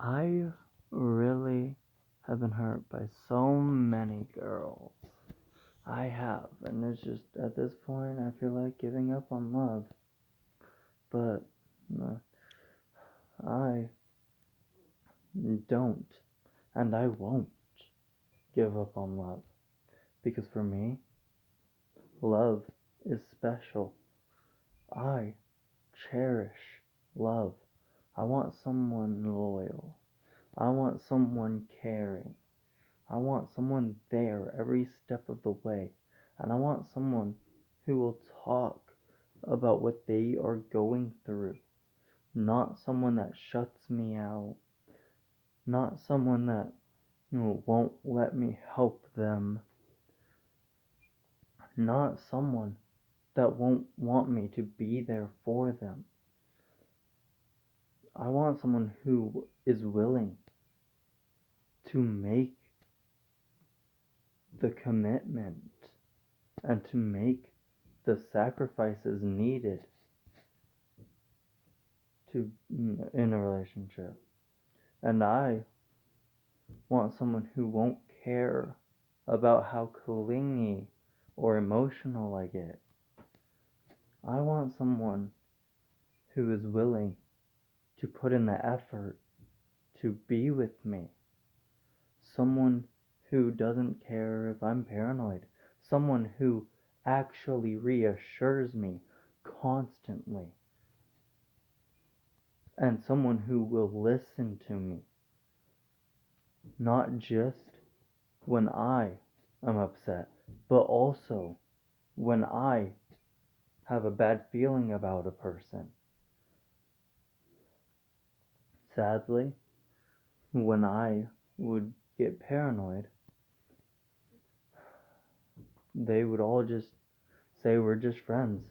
I really have been hurt by so many girls. I have, and it's just at this point I feel like giving up on love. But uh, I don't, and I won't give up on love. Because for me, love is special. I cherish love. I want someone loyal. I want someone caring. I want someone there every step of the way. And I want someone who will talk about what they are going through. Not someone that shuts me out. Not someone that won't let me help them. Not someone that won't want me to be there for them. I want someone who is willing to make the commitment and to make the sacrifices needed to in a relationship. And I want someone who won't care about how clingy or emotional I get. I want someone who is willing to put in the effort to be with me. Someone who doesn't care if I'm paranoid. Someone who actually reassures me constantly. And someone who will listen to me. Not just when I am upset, but also when I have a bad feeling about a person. Sadly, when I would get paranoid, they would all just say we're just friends.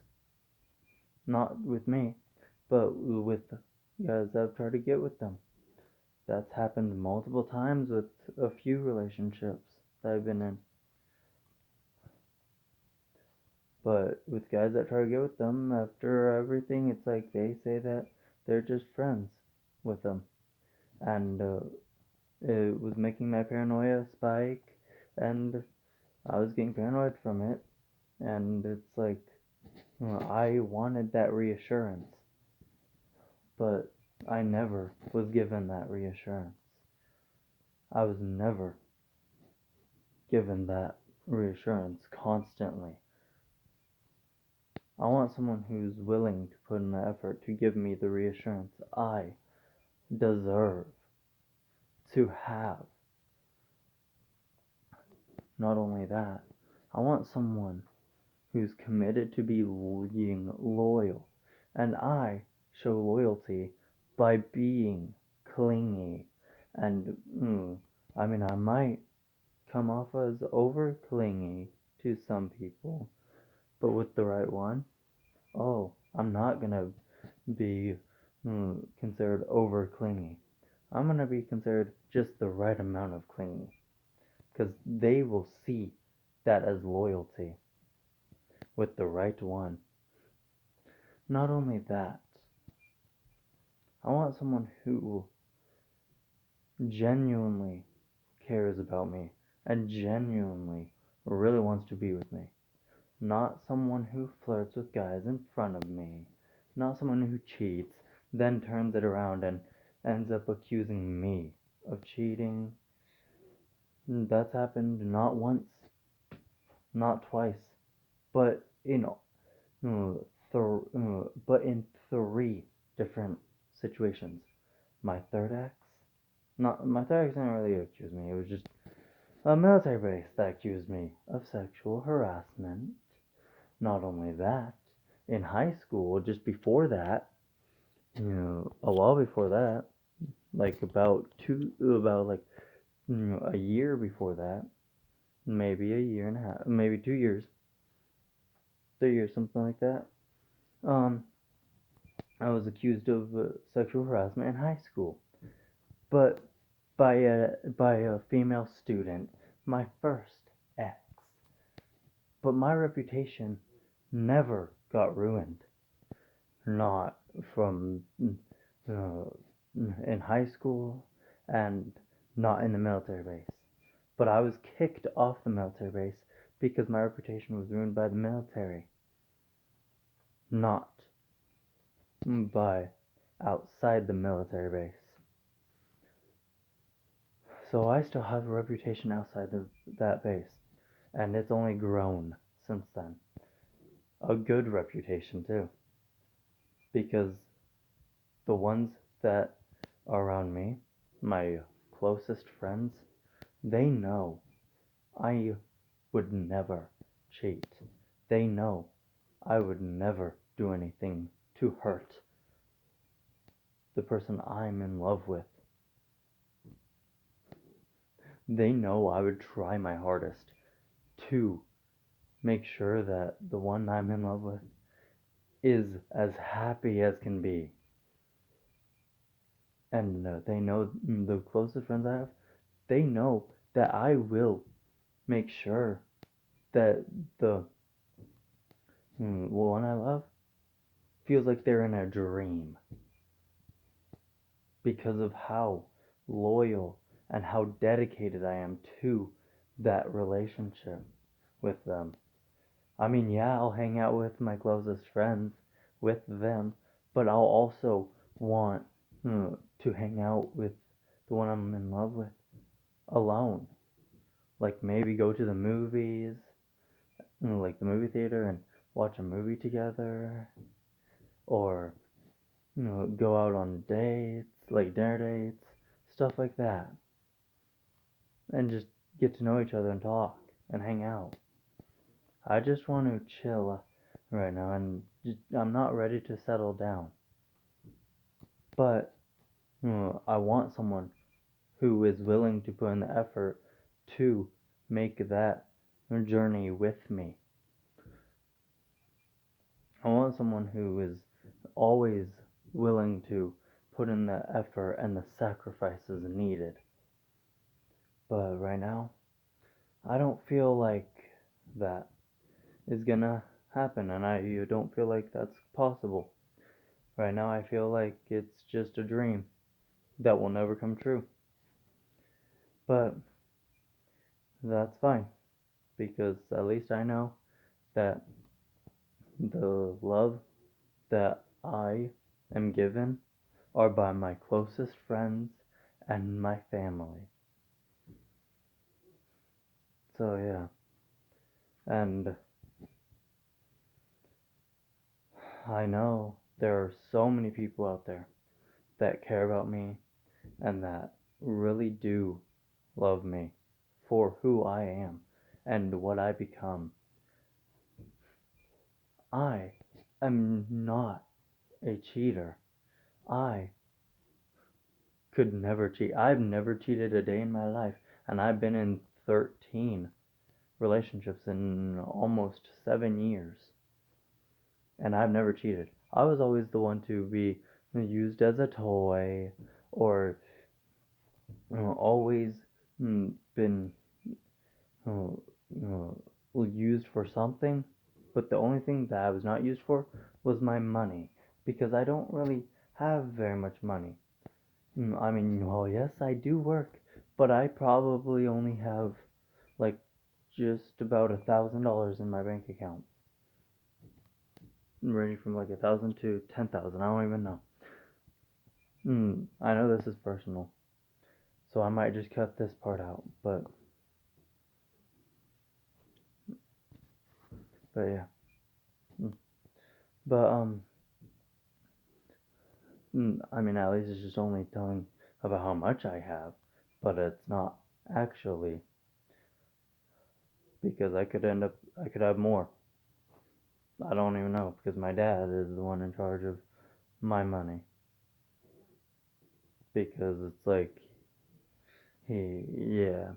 Not with me, but with guys I've tried to get with them. That's happened multiple times with a few relationships that I've been in. But with guys that try to get with them, after everything, it's like they say that they're just friends with them. And it was making my paranoia spike, and I was getting paranoid from it. And it's like, I wanted that reassurance, but I never was given that reassurance. I was never given that reassurance constantly. I want someone who's willing to put in the effort to give me the reassurance I deserve to have. Not only that, I want someone who's committed to being loyal, and I show loyalty by being clingy. And I might come off as over clingy to some people, but with the right one, oh, I'm not gonna be considered over clingy. I'm gonna be considered just the right amount of clingy, because they will see that as loyalty with the right one. Not only that, I want someone who genuinely cares about me and genuinely really wants to be with me. Not someone who flirts with guys in front of me. Not someone who cheats, then turns it around and ends up accusing me of cheating. That's happened not once, not twice, but but in three different situations. My third ex, not my third ex didn't really accuse me. It was just a military base that accused me of sexual harassment. Not only that, in high school, just before that, a while before that, like about like a year before that, maybe a year and a half, maybe 2 years, 3 years, something like that. Um, I was accused of sexual harassment in high school, but by a female student, my first ex. But my reputation never got ruined. Not from in high school, and not in the military base. But I was kicked off the military base because my reputation was ruined by the military, not by outside the military base. So I still have a reputation outside that base, and it's only grown since then. A good reputation too, because the ones that are around me, my closest friends, they know I would never cheat. They know I would never do anything to hurt the person I'm in love with. They know I would try my hardest to make sure that the one I'm in love with is as happy as can be. And they know, the closest friends I have, they know that I will make sure that the one I love feels like they're in a dream because of how loyal and how dedicated I am to that relationship with them. I mean, yeah, I'll hang out with my closest friends with them, but I'll also want to hang out with the one I'm in love with alone. Like maybe go to the movies, like the movie theater, and watch a movie together, or go out on dates, like dinner dates, stuff like that, and just get to know each other and talk and hang out. I just want to chill right now, and I'm not ready to settle down. But I want someone who is willing to put in the effort to make that journey with me. I want someone who is always willing to put in the effort and the sacrifices needed. But right now, I don't feel like that is gonna happen, and I don't feel like that's possible. Right now, I feel like it's just a dream that will never come true. But that's fine, because at least I know that the love that I am given are by my closest friends and my family. So, yeah. And I know there are so many people out there that care about me and that really do love me for who I am and what I become. I am not a cheater. I could never cheat. I've never cheated a day in my life, and I've been in 13 relationships in almost 7 years, and I've never cheated. I was always the one to be used as a toy, or always been used for something, but the only thing that I was not used for was my money, because I don't really have very much money. I mean, well, yes, I do work, but I probably only have like just about $1,000 in my bank account, ranging from like 1,000 to 10,000. I don't even know. I know this is personal, so I might just cut this part out, but yeah. But I mean, at least it's just only telling about how much I have, but it's not actually, because I could have more. I don't even know, because my dad is the one in charge of my money. Because it's like, yeah,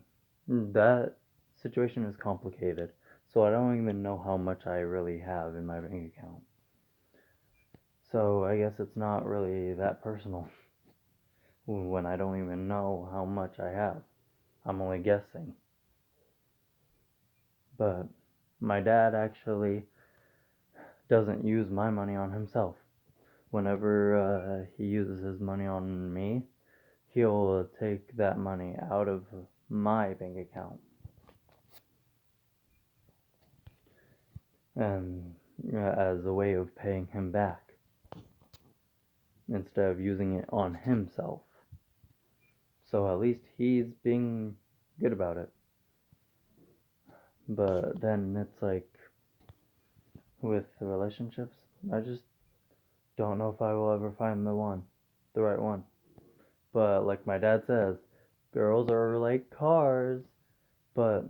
that situation is complicated. So I don't even know how much I really have in my bank account. So I guess it's not really that personal when I don't even know how much I have. I'm only guessing. But my dad actually doesn't use my money on himself. Whenever he uses his money on me, he'll take that money out of my bank account and as a way of paying him back instead of using it on himself. So at least he's being good about it. But then it's like with relationships, I just don't know if I will ever find the right one. But like my dad says, girls are like cars, but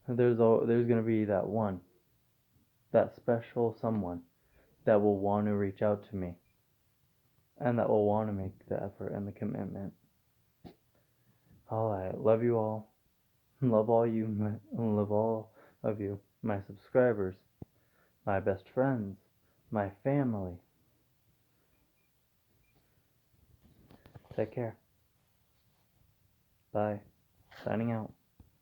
there's gonna be that one, that special someone that will want to reach out to me and that will want to make the effort and the commitment. All right, love you all. Love all of you, my subscribers, my best friends, my family. Take care. Bye. Signing out.